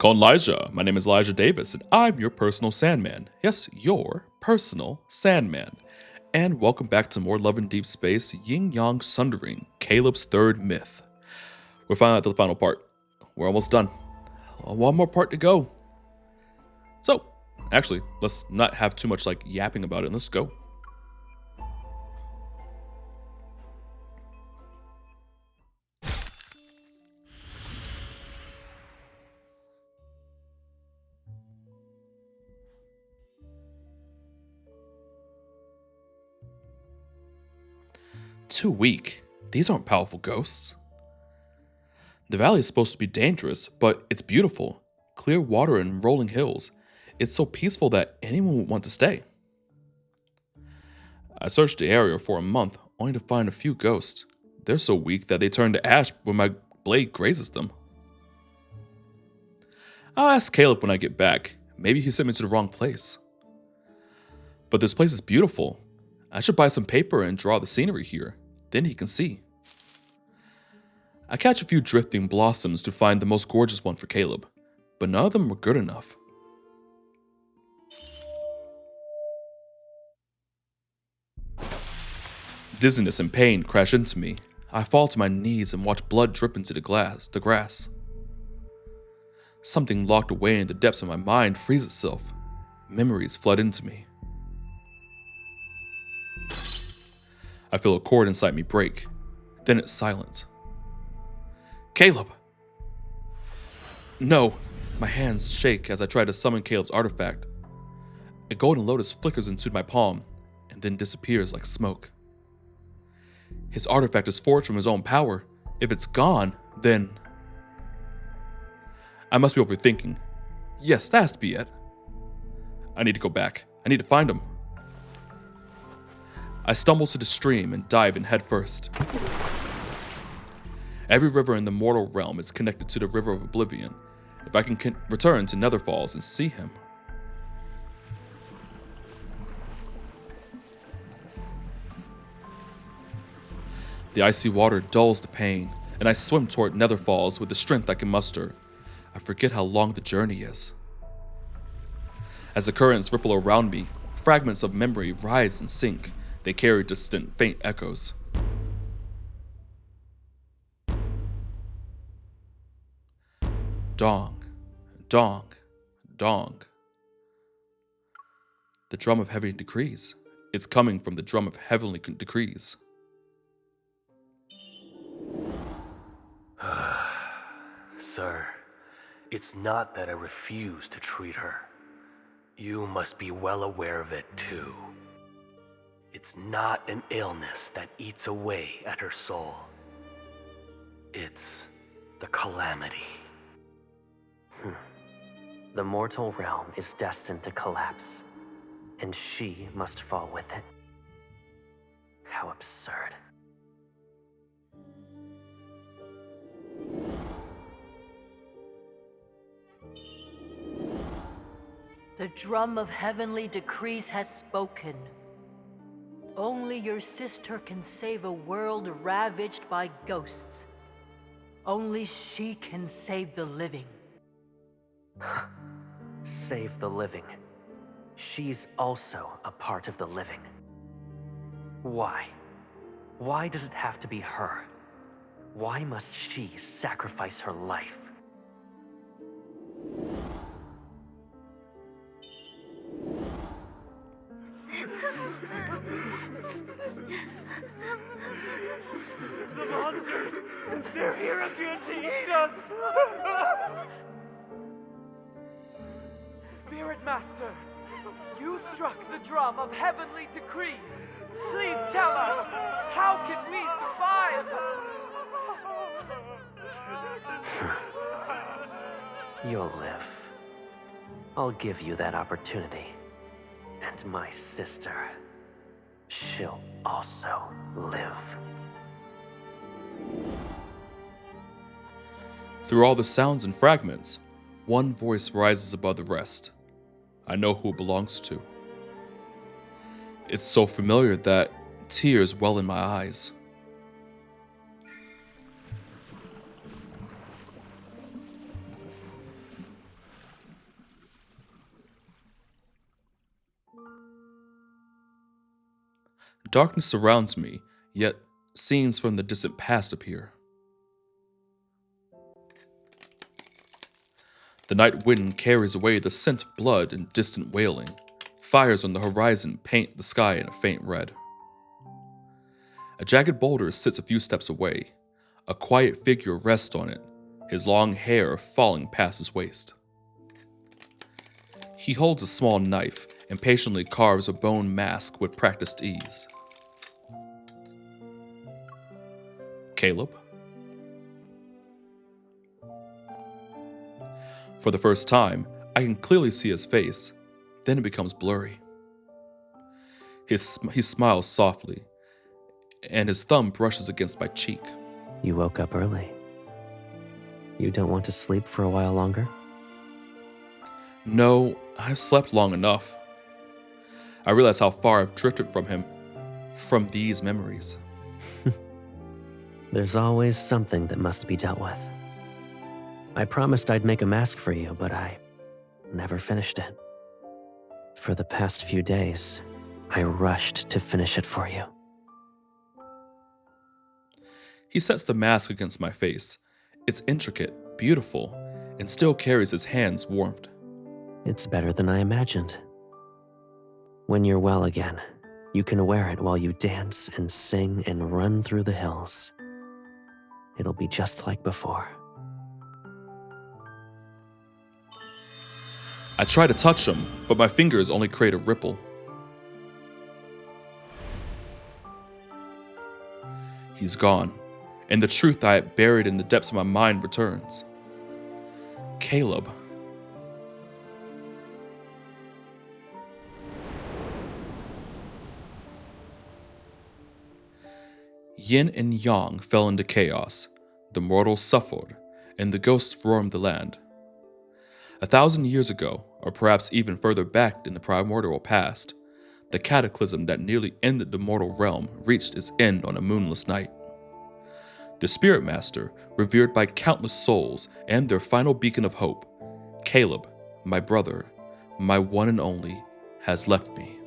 Call Elijah. My name is Elijah Davis, and I'm your personal Sandman. Yes, your personal Sandman. And welcome back to more Love in Deep Space, Yin Yang Sundering, Caleb's third myth. We're finally at the final part. We're almost done. One more part to go. So, actually, let's not have too much yapping about it. Let's go. Too weak. These aren't powerful ghosts. The valley is supposed to be dangerous, but it's beautiful. Clear water and rolling hills. It's so peaceful that anyone would want to stay. I searched the area for a month, only to find a few ghosts. They're so weak that they turn to ash when my blade grazes them. I'll ask Caleb when I get back. Maybe he sent me to the wrong place. But this place is beautiful. I should buy some paper and draw the scenery here. Then he can see. I catch a few drifting blossoms to find the most gorgeous one for Caleb, but none of them were good enough. Dizziness and pain crash into me. I fall to my knees and watch blood drip into the grass. Something locked away in the depths of my mind frees itself. Memories flood into me. I feel a cord inside me break. Then it's silent. Caleb! No! My hands shake as I try to summon Caleb's artifact. A golden lotus flickers into my palm and then disappears like smoke. His artifact is forged from his own power. If it's gone, then... I must be overthinking. Yes, that has to be it. I need to go back. I need to find him. I stumble to the stream and dive in headfirst. Every river in the mortal realm is connected to the River of Oblivion. If I can return to Nether Falls and see him. The icy water dulls the pain, and I swim toward Nether Falls with the strength I can muster. I forget how long the journey is. As the currents ripple around me, fragments of memory rise and sink. They carry distant, faint echoes. Dong, dong, dong. The drum of heavenly decrees. It's coming from the drum of heavenly decrees. Sir, it's not that I refuse to treat her. You must be well aware of it too. It's not an illness that eats away at her soul. It's the calamity. The mortal realm is destined to collapse, and she must fall with it. How absurd. The drum of heavenly decrees has spoken. Only your sister can save a world ravaged by ghosts. Only she can save the living. Save the living. She's also a part of the living. Why? Why does it have to be her? Why must she sacrifice her life? The monsters! They're here again to eat us! Spirit Master, you struck the drum of heavenly decrees. Please tell us, how can we survive? You'll live. I'll give you that opportunity. And my sister, she'll also live. Through all the sounds and fragments, one voice rises above the rest. I know who it belongs to. It's so familiar that tears well in my eyes. Darkness surrounds me, yet scenes from the distant past appear. The night wind carries away the scent of blood and distant wailing. Fires on the horizon paint the sky in a faint red. A jagged boulder sits a few steps away. A quiet figure rests on it, his long hair falling past his waist. He holds a small knife and patiently carves a bone mask with practiced ease. Caleb? For the first time, I can clearly see his face, then it becomes blurry. He smiles softly, and his thumb brushes against my cheek. You woke up early. You don't want to sleep for a while longer? No, I've slept long enough. I realize how far I've drifted from him, from these memories. There's always something that must be dealt with. I promised I'd make a mask for you, but I never finished it. For the past few days, I rushed to finish it for you. He sets the mask against my face. It's intricate, beautiful, and still carries his hand's warmth. It's better than I imagined. When you're well again, you can wear it while you dance and sing and run through the hills. It'll be just like before. I try to touch him, but my fingers only create a ripple. He's gone, and the truth I had buried in the depths of my mind returns. Caleb. Yin and Yang fell into chaos, the mortals suffered, and the ghosts roamed the land. 1,000 years ago, or perhaps even further back in the primordial past, the cataclysm that nearly ended the mortal realm reached its end on a moonless night. The Spirit Master, revered by countless souls and their final beacon of hope, Caleb, my brother, my one and only, has left me.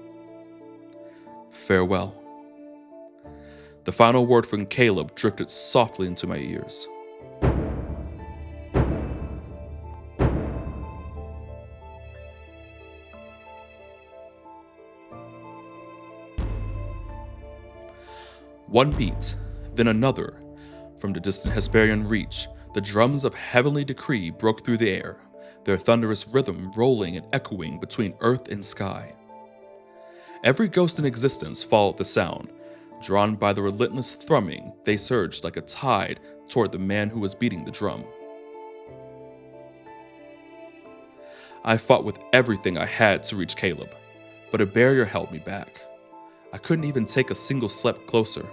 Farewell. The final word from Caleb drifted softly into my ears. One beat, then another. From the distant Hesperian reach, the drums of heavenly decree broke through the air, their thunderous rhythm rolling and echoing between earth and sky. Every ghost in existence followed the sound. Drawn by the relentless thrumming, they surged like a tide toward the man who was beating the drum. I fought with everything I had to reach Caleb, but a barrier held me back. I couldn't even take a single step closer.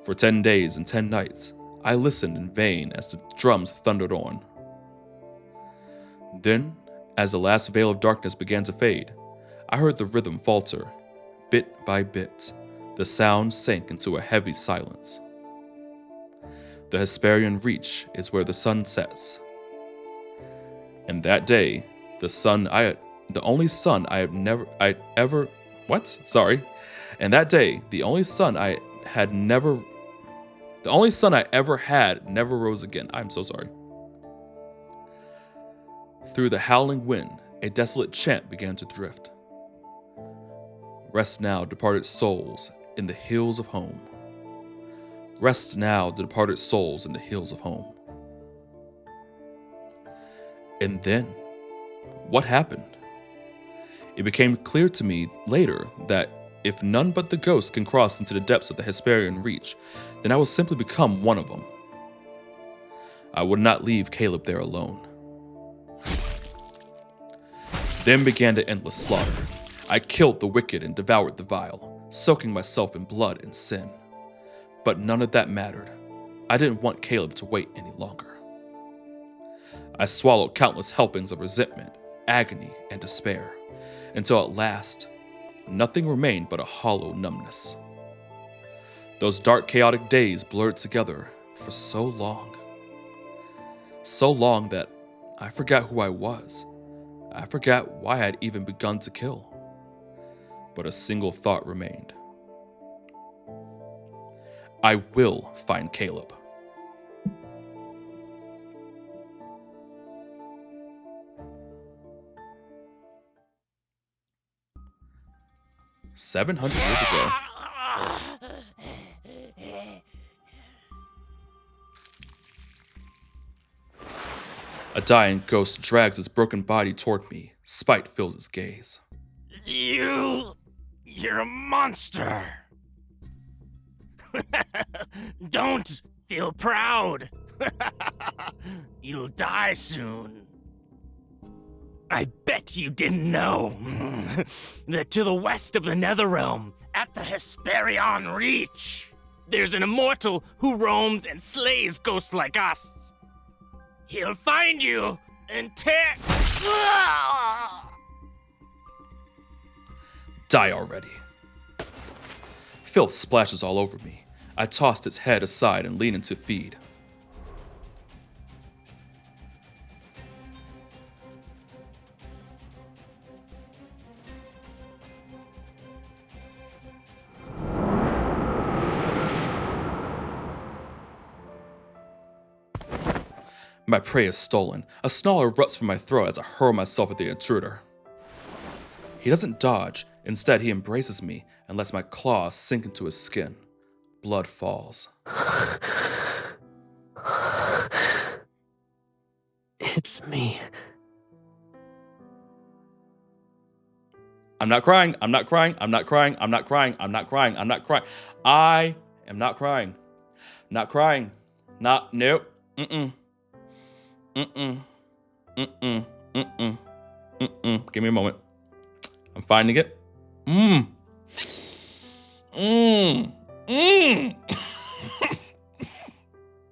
For 10 days and 10 nights, I listened in vain as the drums thundered on. Then, as the last veil of darkness began to fade, I heard the rhythm falter. Bit by bit, the sound sank into a heavy silence. The Hesperian Reach is where the sun sets. And that day, the only sun I ever had never rose again. I'm so sorry. Through the howling wind, a desolate chant began to drift. Rest now, departed souls, in the hills of home. Rest now, the departed souls in the hills of home. And then, what happened? It became clear to me later that if none but the ghosts can cross into the depths of the Hesperian Reach, then I will simply become one of them. I would not leave Caleb there alone. Then began the endless slaughter. I killed the wicked and devoured the vile, soaking myself in blood and sin. But none of that mattered. I didn't want Caleb to wait any longer. I swallowed countless helpings of resentment, agony, and despair, until at last, nothing remained but a hollow numbness. Those dark, chaotic days blurred together for so long. So long that I forgot who I was. I forgot why I had even begun to kill. but a single thought remained. I will find Caleb. "700 years ago." A dying ghost drags his broken body toward me. Spite fills his gaze. You're a monster. Don't feel proud. You'll die soon. I bet you didn't know that to the west of the Netherrealm, at the Hesperion Reach, there's an immortal who roams and slays ghosts like us. He'll find you and tear... Die already. Filth splashes all over me. I tossed its head aside and leaned in to feed. My prey is stolen. A snarl erupts from my throat as I hurl myself at the intruder. He doesn't dodge. Instead, he embraces me and lets my claws sink into his skin. Blood falls. It's me. I'm not crying. I'm not crying. I'm not crying. I'm not crying. I'm not crying. I'm not crying. I am not crying. Not crying. Not, nope. Mm-mm. Mm-mm. Mm-mm. Mm-mm. Mm-mm. Give me a moment. I'm finding it.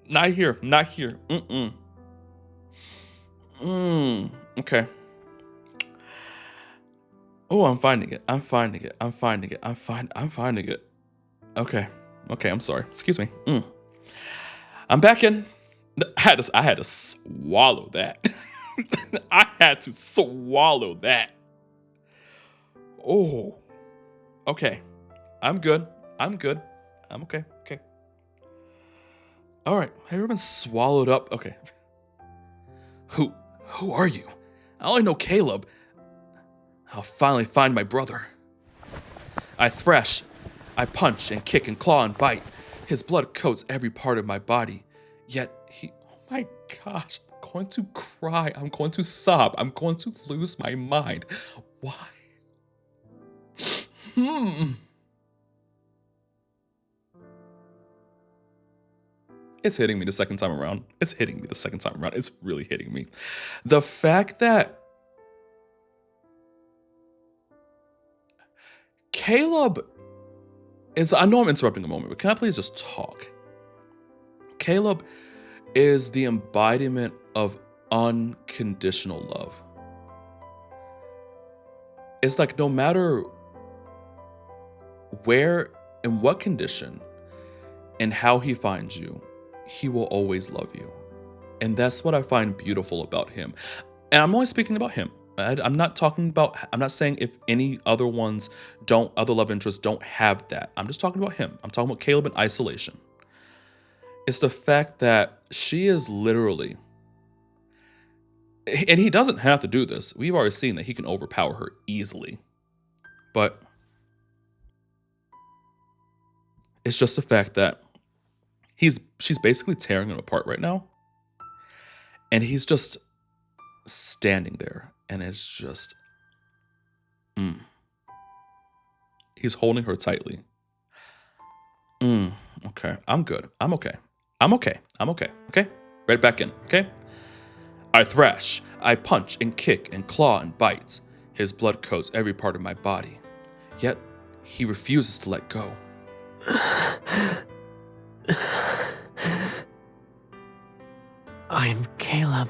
Not here. Not here. Okay. Oh, I'm finding it. I'm finding it. I'm finding it. I'm finding it. Okay. Okay, I'm sorry. Excuse me. I'm back in. I had to swallow that. I had to swallow that. Oh. Okay. I'm good. I'm good. I'm okay. Okay. All right. Have you ever been swallowed up? Okay. Who are you? I only know Caleb. I'll finally find my brother. I thrash. I punch and kick and claw and bite. His blood coats every part of my body. Yet oh my gosh, I'm going to cry. I'm going to sob. I'm going to lose my mind. Why? It's hitting me the second time around. It's hitting me the second time around. It's really hitting me. The fact that Caleb is, I know I'm interrupting a moment, but can I please just talk? Caleb is the embodiment of unconditional love. It's like no matter where, in what condition, and how he finds you, he will always love you. And that's what I find beautiful about him. And I'm only speaking about him. I'm not saying if any other other love interests don't have that. I'm just talking about him. I'm talking about Caleb in isolation. It's the fact that she is literally, and he doesn't have to do this. We've already seen that he can overpower her easily. But it's just the fact that she's basically tearing him apart right now. And he's just standing there. And it's just, he's holding her tightly. Okay, I'm good. I'm okay. I'm okay. I'm okay. Okay? Right back in. Okay? I thrash. I punch and kick and claw and bite. His blood coats every part of my body. Yet, he refuses to let go. I'm Caleb.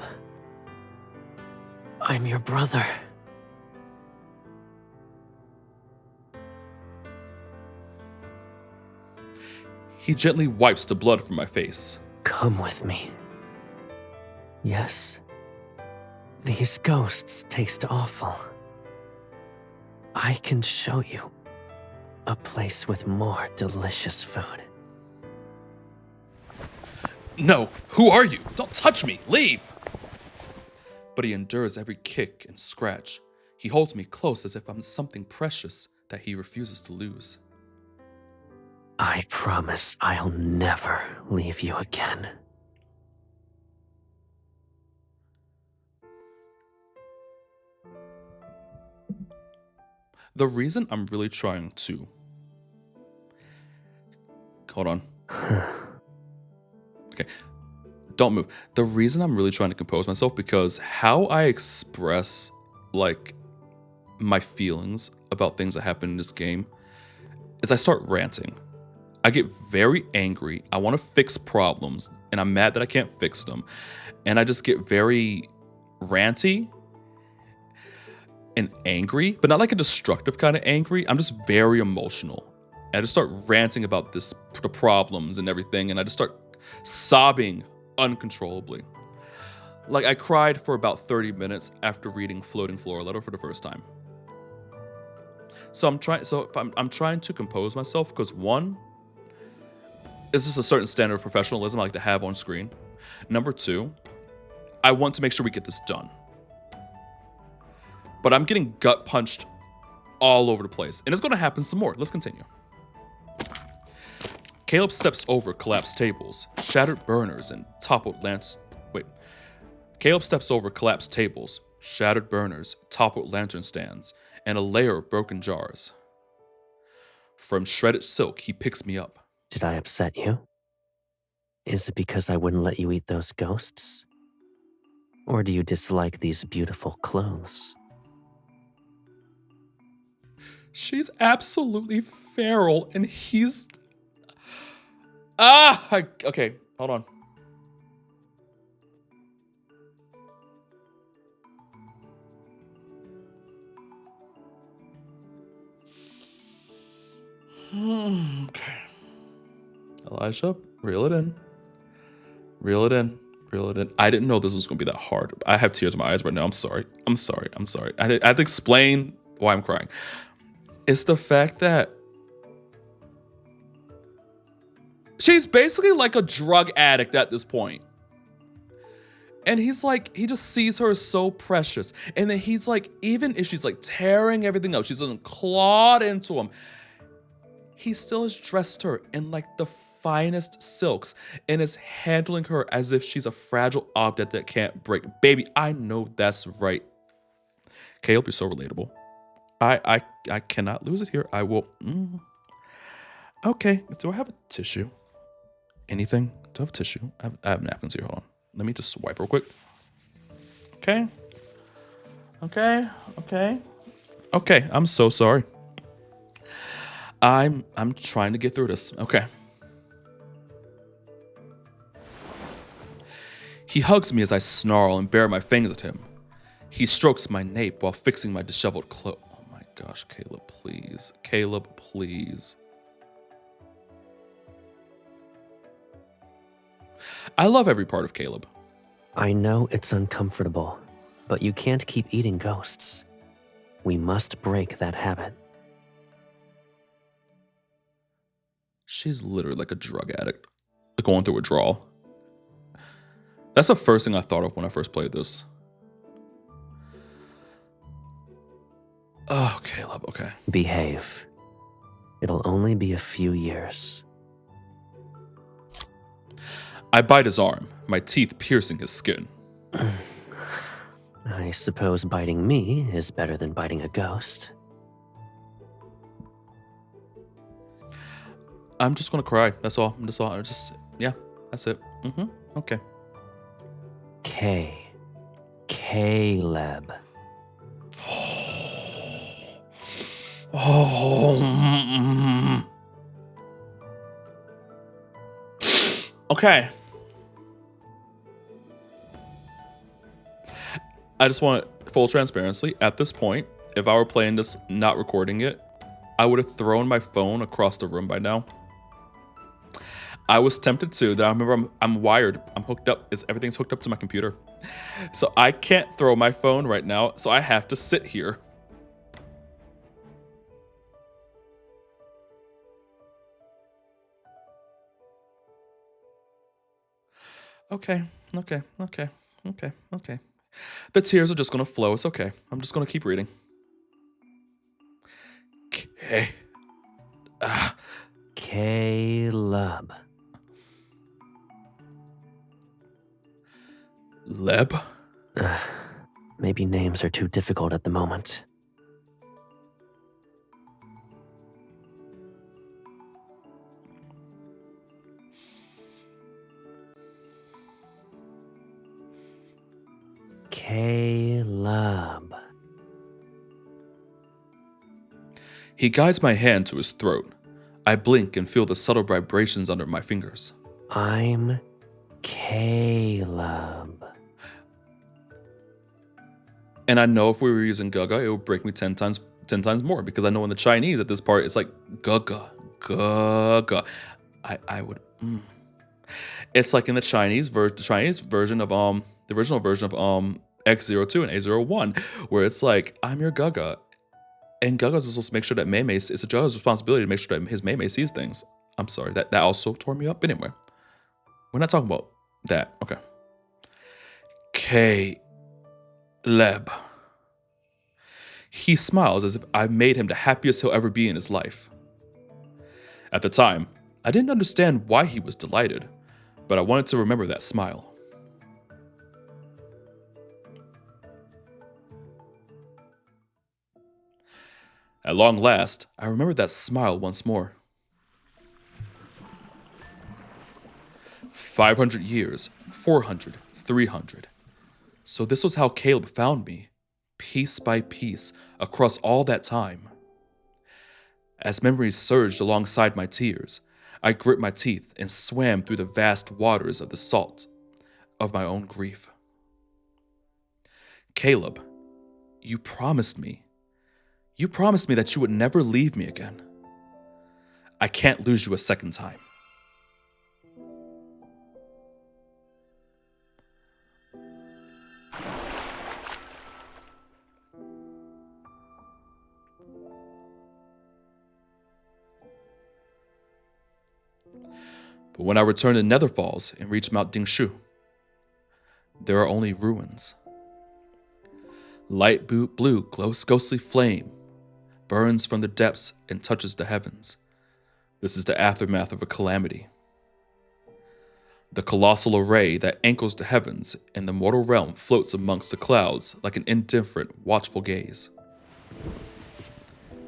I'm your brother. He gently wipes the blood from my face. Come with me. Yes, these ghosts taste awful. I can show you A place with more delicious food. No, who are you? Don't touch me, leave! But he endures every kick and scratch. He holds me close as if I'm something precious that he refuses to lose. I promise I'll never leave you again. The reason I'm really trying to... Hold on. Okay, don't move. The reason I'm really trying to compose myself because how I express, like, my feelings about things that happen in this game is I start ranting. I get very angry. I want to fix problems, and I'm mad that I can't fix them. And I just get very ranty and angry, but not like a destructive kind of angry. I'm just very emotional. And I just start ranting about the problems and everything, and I just start sobbing uncontrollably. Like, I cried for about 30 minutes after reading Floating Floor Letter for the first time. So I'm trying to compose myself because one, is just a certain standard of professionalism I like to have on screen. Number two, I want to make sure we get this done. But I'm getting gut punched all over the place. And it's going to happen some more. Let's continue. Caleb steps over collapsed tables, shattered burners, and toppled lamps. Caleb steps over collapsed tables, shattered burners, toppled lantern stands, and a layer of broken jars. From shredded silk, he picks me up. Did I upset you? Is it because I wouldn't let you eat those ghosts? Or do you dislike these beautiful clothes? She's absolutely feral, and he's... Okay, hold on. Okay. Elijah, reel it in. Reel it in. Reel it in. I didn't know this was going to be that hard. I have tears in my eyes right now. I'm sorry. I'm sorry. I'm sorry. I have to explain why I'm crying. It's the fact that she's basically like a drug addict at this point. And he's like, he just sees her as so precious. And then he's like, even if she's like tearing everything up, she's clawed into him. He still has dressed her in like the finest silks and is handling her as if she's a fragile object that can't break. Baby, I know that's right. Caleb, you're so relatable. I cannot lose it here. I will. Okay, do I have a tissue? Anything? Do I have a tissue? I have napkins here. Hold on. Let me just wipe real quick. Okay. Okay. Okay. Okay. I'm so sorry. I'm trying to get through this. Okay. He hugs me as I snarl and bare my fangs at him. He strokes my nape while fixing my disheveled clothes. Oh my gosh, Caleb, please. Caleb, please. I love every part of Caleb. I know it's uncomfortable, but you can't keep eating ghosts. We must break that habit. She's literally like a drug addict, like going through withdrawal. That's the first thing I thought of when I first played this. Oh, Caleb, okay. Behave. It'll only be a few years. I bite his arm, my teeth piercing his skin. I suppose biting me is better than biting a ghost. I'm just gonna cry. That's all. Yeah, that's it. Okay. Caleb. Okay. I just want full transparency. At this point, if I were playing this, not recording it, I would have thrown my phone across the room by now. I was tempted to. I remember I'm wired. I'm hooked up. Everything's hooked up to my computer. So I can't throw my phone right now. So I have to sit here. Okay. The tears are just gonna flow. It's okay. I'm just gonna keep reading. Okay. Caleb. Leb? Maybe names are too difficult at the moment. Caleb. He guides my hand to his throat. I blink and feel the subtle vibrations under my fingers. I'm Caleb. And I know if we were using Gege, it would break me 10 times more, because I know in the Chinese at this part it's like Gege. I would. It's like in the Chinese version of the original version of X02 and A01, where it's like, I'm your Gege. And Gaga's supposed to make sure that Mei-Mei, it's a Gaga's responsibility to make sure that his Mei-Mei sees things. I'm sorry, that also tore me up. Anyway, we're not talking about that. Okay. Caleb. He smiles as if I've made him the happiest he'll ever be in his life. At the time, I didn't understand why he was delighted, but I wanted to remember that smile. At long last, I remembered that smile once more. 500 years, 400, 300. So this was how Caleb found me, piece by piece, across all that time. As memories surged alongside my tears, I grit my teeth and swam through the vast waters of the salt of my own grief. Caleb, you promised me. You promised me that you would never leave me again. I can't lose you a second time. But when I return to Nether Falls and reach Mount Dingshu, there are only ruins. Light blue ghostly flame burns from the depths and touches the heavens. This is the aftermath of a calamity. The colossal array that anchors the heavens and the mortal realm floats amongst the clouds like an indifferent, watchful gaze.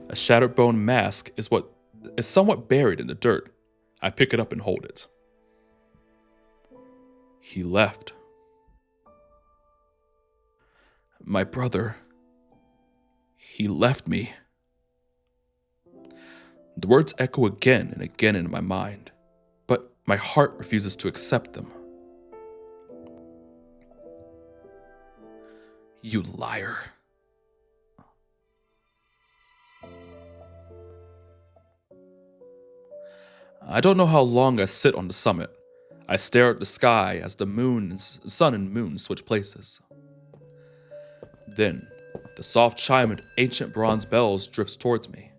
A shattered bone mask is somewhat buried in the dirt. I pick it up and hold it. He left. My brother, he left me. The words echo again and again in my mind, but my heart refuses to accept them. You liar. I don't know how long I sit on the summit. I stare at the sky as the sun and moon switch places. Then, the soft chime of ancient bronze bells drifts towards me.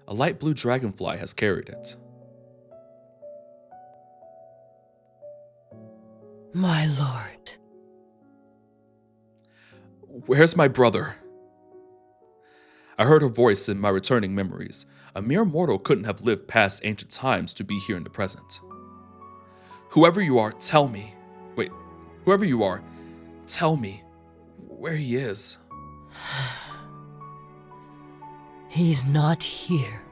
A light blue dragonfly has carried it. My lord. Where's my brother? I heard her voice in my returning memories. A mere mortal couldn't have lived past ancient times to be here in the present. Whoever you are, tell me. Wait, whoever you are, tell me where he is. He's not here.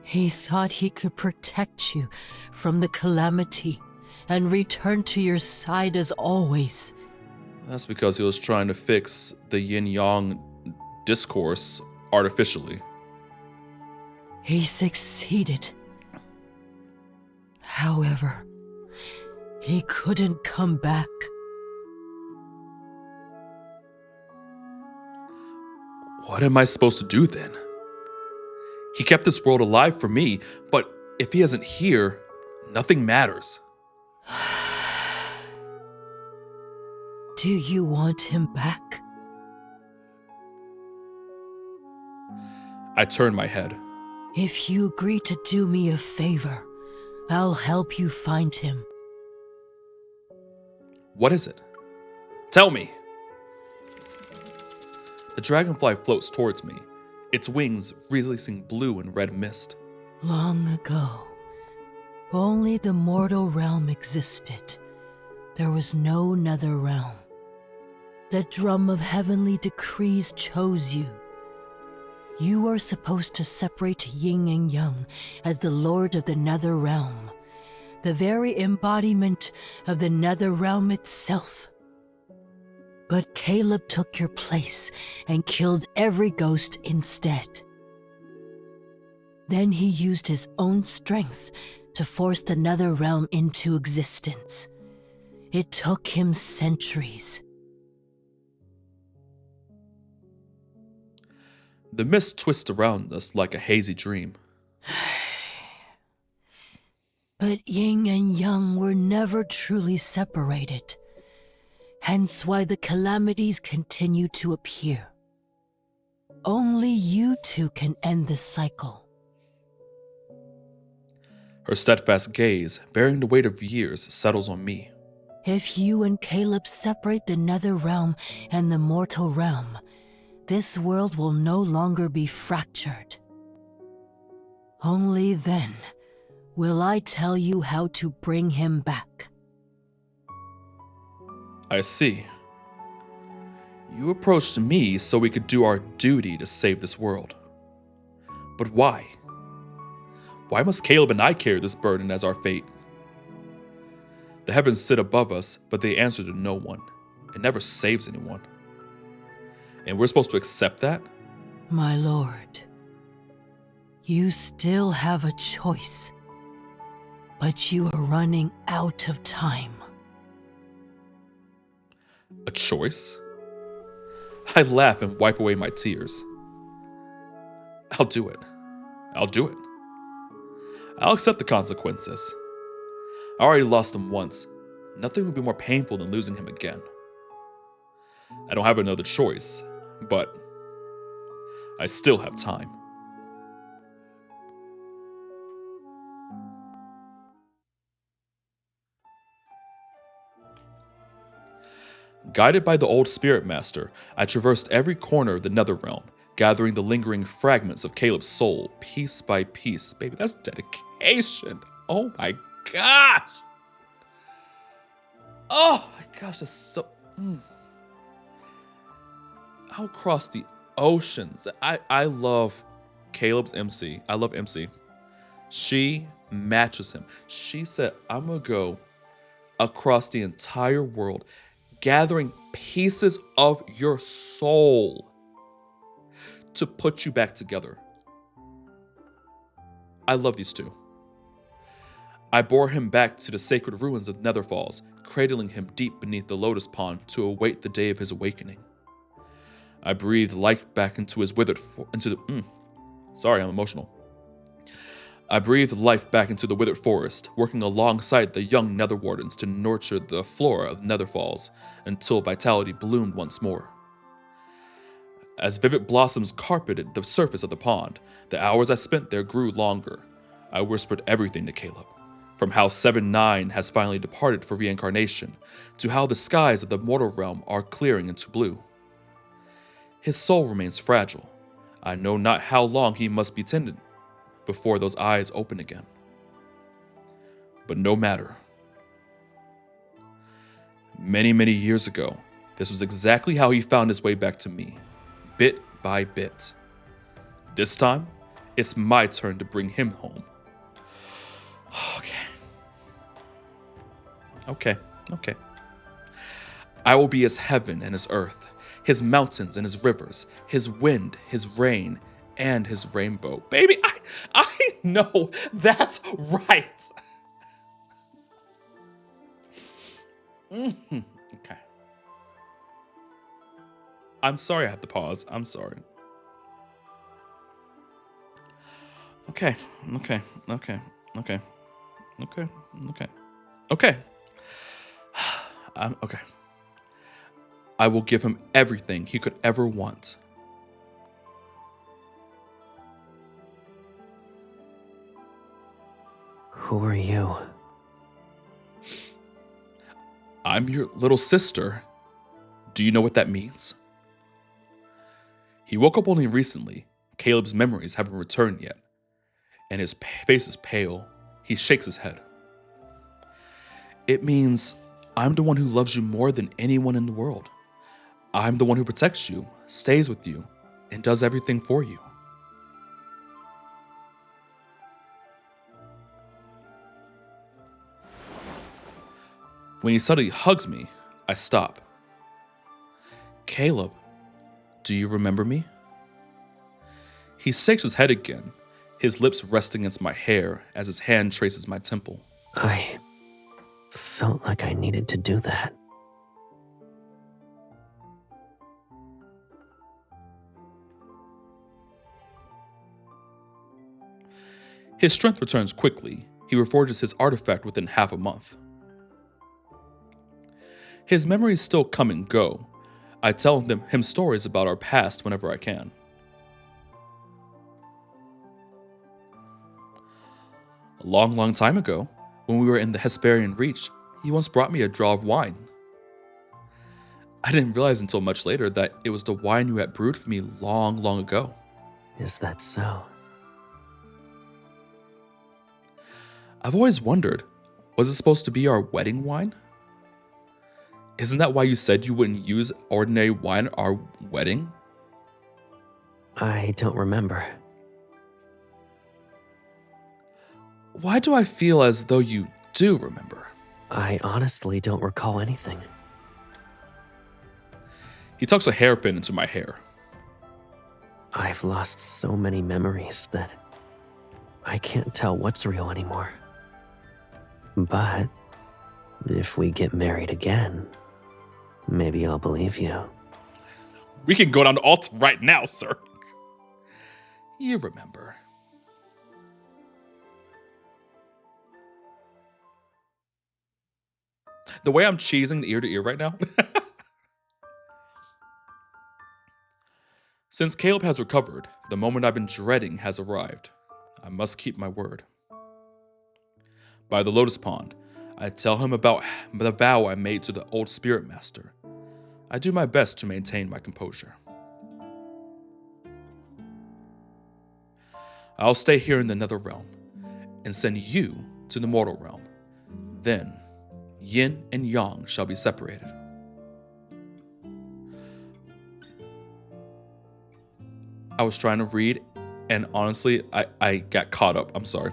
He thought he could protect you from the calamity and return to your side as always. That's because he was trying to fix the yin-yang discourse artificially. He succeeded. However, he couldn't come back. What am I supposed to do then? He kept this world alive for me, but if he isn't here, nothing matters. Do you want him back? I turn my head. If you agree to do me a favor, I'll help you find him. What is it? Tell me! The dragonfly floats towards me, its wings releasing blue and red mist. Long ago, only the mortal realm existed. There was no nether realm. The drum of heavenly decrees chose you. You are supposed to separate yin and yang as the lord of the nether realm, the very embodiment of the nether realm itself. But Caleb took your place and killed every ghost instead. Then he used his own strength to force the nether realm into existence. It took him centuries. The mist twists around us like a hazy dream. But yin and yang were never truly separated. Hence why the calamities continue to appear. Only you two can end this cycle. Her steadfast gaze, bearing the weight of years, settles on me. If you and Caleb separate the nether realm and the mortal realm, this world will no longer be fractured. Only then will I tell you how to bring him back. I see. You approached me so we could do our duty to save this world. But why? Why must Caleb and I carry this burden as our fate? The heavens sit above us, but they answer to no one. It never saves anyone. And we're supposed to accept that? My lord, you still have a choice, but you are running out of time. A choice? I laugh and wipe away my tears. I'll do it. I'll do it. I'll accept the consequences. I already lost him once. Nothing would be more painful than losing him again. I don't have another choice, but I still have time. Guided by the old spirit master, I traversed every corner of the Netherrealm, gathering the lingering fragments of Caleb's soul, piece by piece. Baby, that's dedication. Oh my gosh. Oh my gosh, that's so... I'll cross the oceans. I love Caleb's MC. I love MC. She matches him. She said, I'm gonna go across the entire world, gathering pieces of your soul to put you back together. I love these two. I bore him back to the sacred ruins of Netherfalls, cradling him deep beneath the lotus pond to await the day of his awakening. I breathed life back into his Sorry, I'm emotional. I breathed life back into the withered forest, working alongside the young Nether Wardens to nurture the flora of Netherfalls until vitality bloomed once more. As vivid blossoms carpeted the surface of the pond, the hours I spent there grew longer. I whispered everything to Caleb, from how 7-9 has finally departed for reincarnation, to how the skies of the mortal realm are clearing into blue. His soul remains fragile. I know not how long he must be tended before those eyes open again. But no matter. Many, many years ago, this was exactly how he found his way back to me, bit by bit. This time, it's my turn to bring him home. Okay. I will be his heaven and his earth, his mountains and his rivers, his wind, his rain, and his rainbow. Baby, I know that's right. Okay. I'm sorry I have to pause. I'm sorry. Okay. Okay. I will give him everything he could ever want. Who are you? I'm your little sister. Do you know what that means? He woke up only recently. Caleb's memories haven't returned yet, and his face is pale. He shakes his head. It means I'm the one who loves you more than anyone in the world. I'm the one who protects you, stays with you, and does everything for you. When he suddenly hugs me, I stop. Caleb, do you remember me? He shakes his head again, his lips resting against my hair as his hand traces my temple. I felt like I needed to do that. His strength returns quickly. He reforges his artifact within half a month. His memories still come and go. I tell him stories about our past whenever I can. A long time ago, when we were in the Hesperian Reach, he once brought me a draw of wine. I didn't realize until much later that it was the wine you had brewed for me long ago. Is that so? I've always wondered, was it supposed to be our wedding wine? Isn't that why you said you wouldn't use ordinary wine at our wedding? I don't remember. Why do I feel as though you do remember? I honestly don't recall anything. He tucks a hairpin into my hair. I've lost so many memories that I can't tell what's real anymore. But if we get married again, maybe I'll believe you. We can go down to alt right now, sir. You remember. The way I'm cheesing the ear to ear right now. Since Caleb has recovered, the moment I've been dreading has arrived. I must keep my word. By the Lotus Pond, I tell him about the vow I made to the old spirit master. I do my best to maintain my composure. I'll stay here in the Nether Realm and send you to the Mortal Realm. Then, Yin and Yang shall be separated. I was trying to read, and honestly, I got caught up. I'm sorry.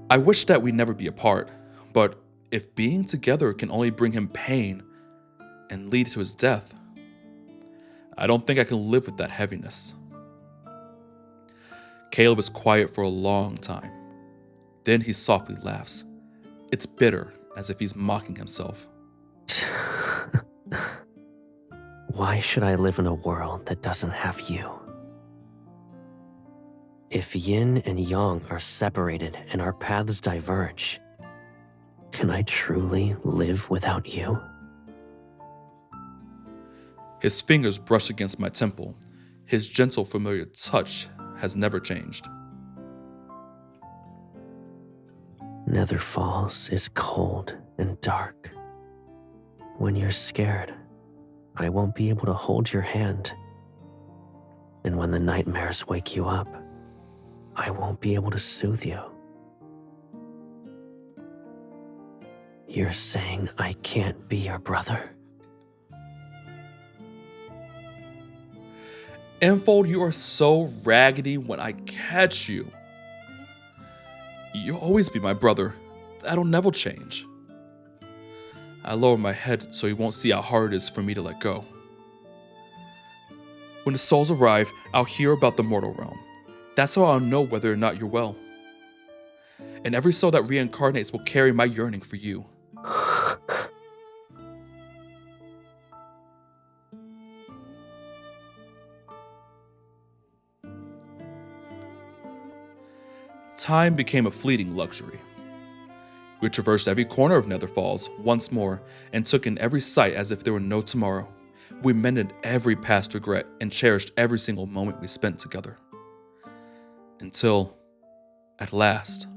I wish that we'd never be apart, but if being together can only bring him pain and lead to his death, I don't think I can live with that heaviness. Caleb is quiet for a long time. Then he softly laughs. It's bitter, as if he's mocking himself. Why should I live in a world that doesn't have you? If yin and yang are separated and our paths diverge, can I truly live without you? His fingers brush against my temple. His gentle, familiar touch has never changed. Nether Falls is cold and dark. When you're scared, I won't be able to hold your hand. And when the nightmares wake you up, I won't be able to soothe you. You're saying I can't be your brother? Enfold, you are so raggedy when I catch you. You'll always be my brother. That'll never change. I lower my head so he won't see how hard it is for me to let go. When the souls arrive, I'll hear about the mortal realm. That's how I'll know whether or not you're well. And every soul that reincarnates will carry my yearning for you. Time became a fleeting luxury. We traversed every corner of Nether Falls once more and took in every sight as if there were no tomorrow. We mended every past regret and cherished every single moment we spent together. Until, at last,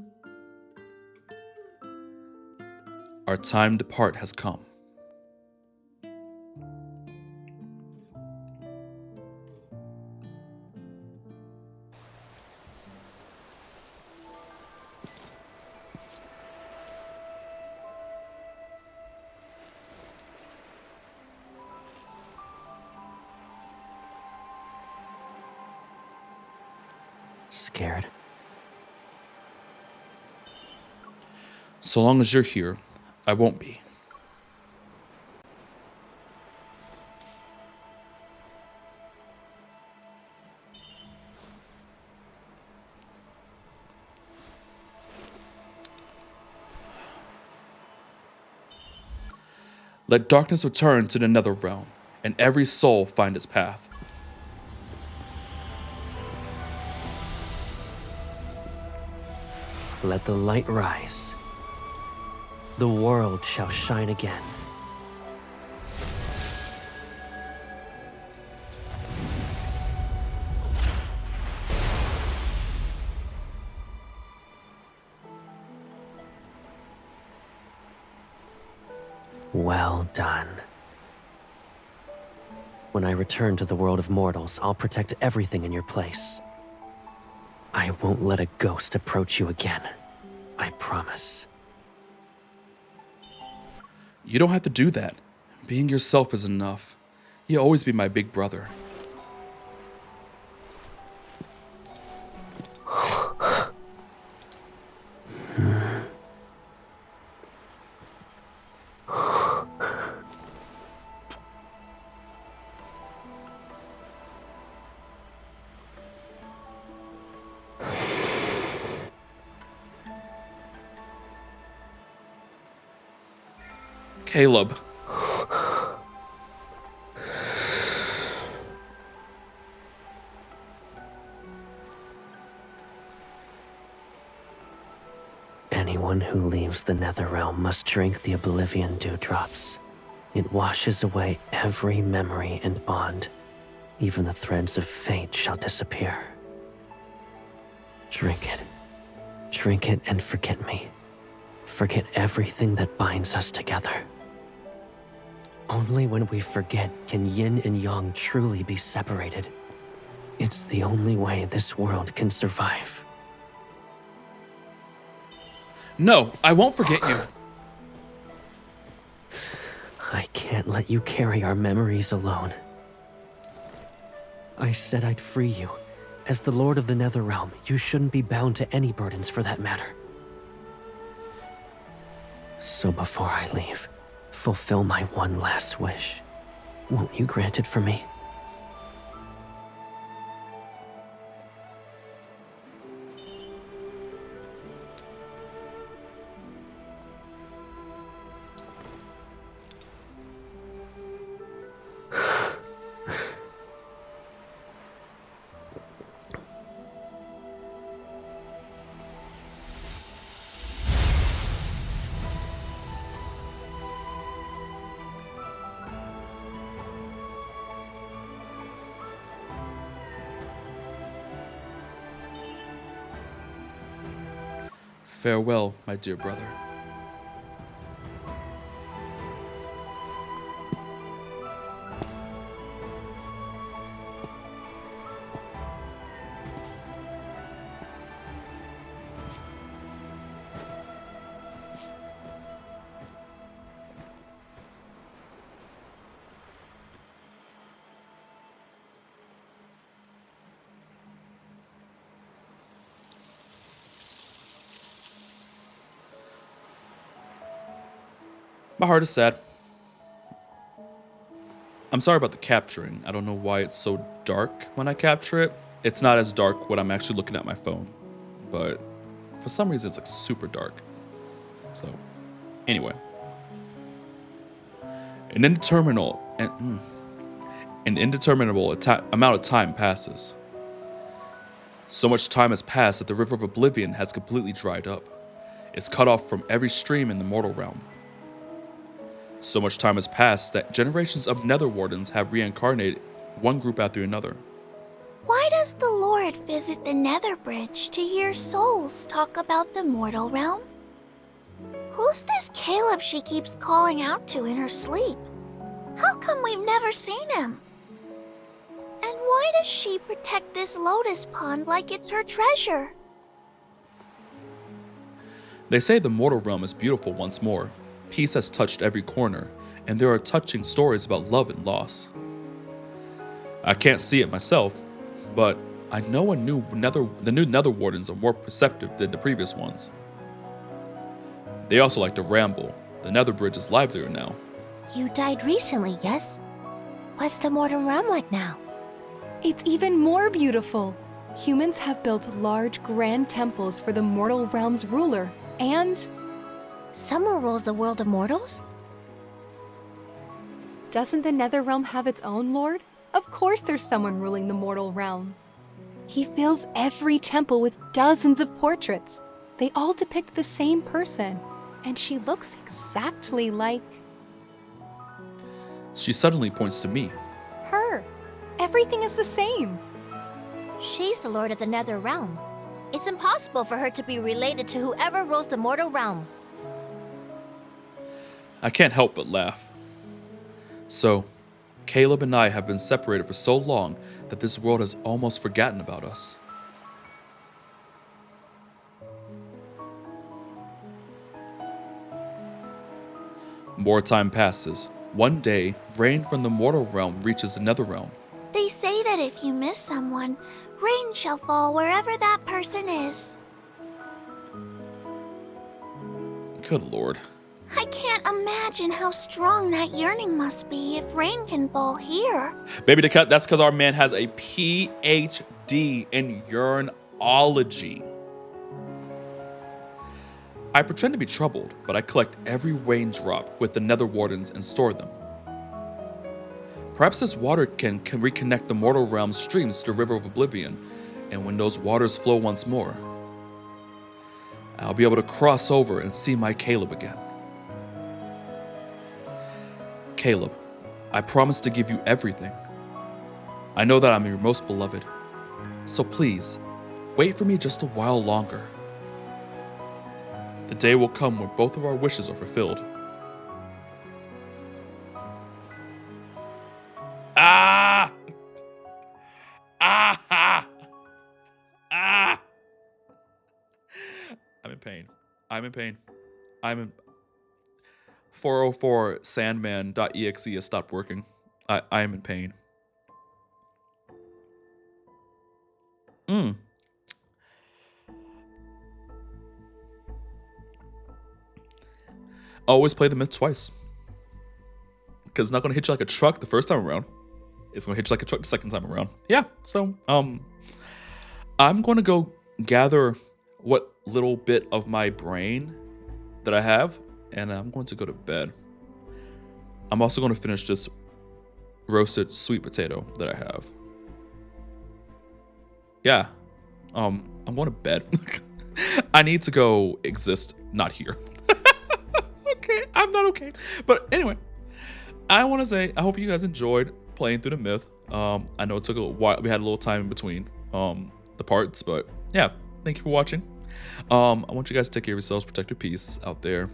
our time to part has come. scared. So long as you're here, I won't be. Let darkness return to the nether realm, and every soul find its path. Let the light rise. The world shall shine again. Well done. When I return to the world of mortals, I'll protect everything in your place. I won't let a ghost approach you again. I promise. You don't have to do that. Being yourself is enough. You'll always be my big brother. Caleb. Anyone who leaves the Netherrealm must drink the Oblivion Dewdrops. It washes away every memory and bond. Even the threads of fate shall disappear. Drink it. Drink it and forget me. Forget everything that binds us together. Only when we forget can yin and yang truly be separated. It's the only way this world can survive. No, I won't forget you. I can't let you carry our memories alone. I said I'd free you. As the Lord of the Netherrealm, you shouldn't be bound to any burdens for that matter. So before I leave, fulfill my one last wish. Won't you grant it for me? Farewell, my dear brother. My heart is sad. I'm sorry about the capturing. I don't know why it's so dark when I capture it. It's not as dark when I'm actually looking at my phone, but for some reason it's like super dark. So, anyway. An indeterminable amount of time passes. So much time has passed that the River of Oblivion has completely dried up. It's cut off from every stream in the mortal realm. So much time has passed that generations of Nether Wardens have reincarnated one group after another. Why does the Lord visit the Nether Bridge to hear souls talk about the mortal realm? Who's this Caleb she keeps calling out to in her sleep? How come we've never seen him? And why does she protect this lotus pond like it's her treasure? They say the mortal realm is beautiful once more. Peace has touched every corner, and there are touching stories about love and loss. I can't see it myself, but I know the new Nether Wardens are more perceptive than the previous ones. They also like to ramble. The Nether Bridge is livelier now. You died recently, yes? What's the mortal realm like now? It's even more beautiful. Humans have built large, grand temples for the mortal realm's ruler, and Someone rules the world of mortals? doesn't the Nether realm have its own lord? Of course there's someone ruling the mortal realm. He fills every temple with dozens of portraits. They all depict the same person, and she looks exactly like She suddenly points to me. her. Everything is the same. She's the lord of the Nether realm. It's impossible for her to be related to whoever rules the mortal realm. I can't help but laugh. So, Caleb and I have been separated for so long that this world has almost forgotten about us. More time passes. One day, rain from the mortal realm reaches the Nether realm. They say that if you miss someone, rain shall fall wherever that person is. Good lord. I can't imagine how strong that yearning must be if rain can fall here. Baby, that's because our man has a PhD in urinology. I pretend to be troubled, but I collect every raindrop with the Nether Wardens and store them. Perhaps this water can reconnect the mortal realm's streams to the River of Oblivion, and when those waters flow once more, I'll be able to cross over and see my Caleb again. Caleb, I promise to give you everything. I know that I'm your most beloved, so please, wait for me just a while longer. The day will come when both of our wishes are fulfilled. Ah! Ah! Ah! I'm in pain. I'm in pain. I'm in... 404 sandman.exe has stopped working. I am in pain. Always play the myth twice. Because it's not going to hit you like a truck the first time around. It's going to hit you like a truck the second time around. Yeah, so I'm going to go gather what little bit of my brain that I have, and I'm going to go to bed. I'm also going to finish this roasted sweet potato that I have. Yeah, I'm going to bed. I need to go exist, not here. Okay, I'm not okay. But anyway, I want to say I hope you guys enjoyed playing through the myth. I know it took a while. We had a little time in between the parts, but yeah, thank you for watching. I want you guys to take care of yourselves, protect your peace out there.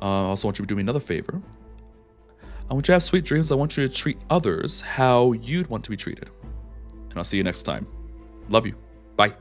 I also want you to do me another favor. I want you to have sweet dreams. I want you to treat others how you'd want to be treated. And I'll see you next time. Love you. Bye.